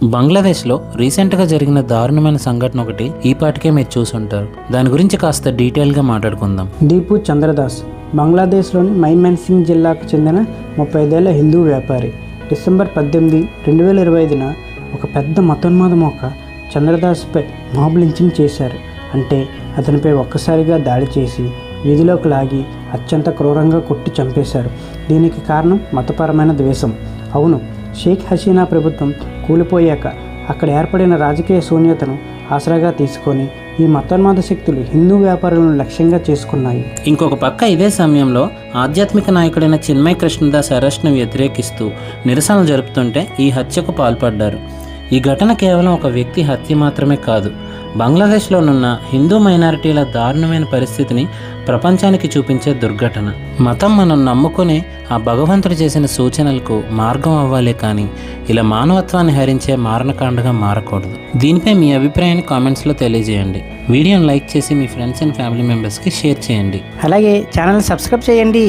బంగ్లాదేశ్లో రీసెంట్గా జరిగిన దారుణమైన సంఘటన ఒకటి ఈ పాటికే మీరు చూసుంటారు. దాని గురించి కాస్త డీటెయిల్గా మాట్లాడుకుందాం. దీపు చంద్రదాస్ మైన్మెన్సింగ్ మైన్మెన్సింగ్ జిల్లాకు చెందిన 35 ఏళ్ల హిందూ వ్యాపారి డిసెంబర్ 18, 2025న ఒక పెద్ద మతోన్మాద మోక చంద్రదాస్పై మాబ్ లించింగ్ చేశారు. అంటే అతనిపై ఒక్కసారిగా దాడి చేసి వీధిలోకి లాగి అత్యంత క్రూరంగా కొట్టి చంపేశారు. దీనికి కారణం మతపరమైన ద్వేషం. అవును, షేక్ హసీనా ప్రభుత్వం కూలిపోయాక అక్కడ ఏర్పడిన రాజకీయ శూన్యతను ఆసరాగా తీసుకొని ఈ మతోన్మాద శక్తులు హిందూ వ్యాపారులను లక్ష్యంగా చేసుకున్నాయి. ఇంకొక పక్క ఇదే సమయంలో ఆధ్యాత్మిక నాయకుడైన చిన్మయ్ కృష్ణదాస్ అరెస్ట్ను వ్యతిరేకిస్తూ నిరసనలు జరుపుతుంటే ఈ హత్యకు పాల్పడ్డారు. ఈ ఘటన కేవలం ఒక వ్యక్తి హత్య మాత్రమే కాదు, బంగ్లాదేశ్లోనున్న హిందూ మైనారిటీల దారుణమైన పరిస్థితిని ప్రపంచానికి చూపించే దుర్ఘటన. మతం మనం నమ్ముకునే ఆ భగవంతుడు చేసిన సూచనలకు మార్గం అవ్వాలే కానీ ఇలా మానవత్వాన్ని హరించే మారణకాండగా మారకూడదు. దీనిపై మీ అభిప్రాయాన్ని కామెంట్స్లో తెలియజేయండి. వీడియోని లైక్ చేసి మీ ఫ్రెండ్స్ అండ్ ఫ్యామిలీ మెంబర్స్కి షేర్ చేయండి. అలాగే ఛానల్ సబ్స్క్రైబ్ చేయండి.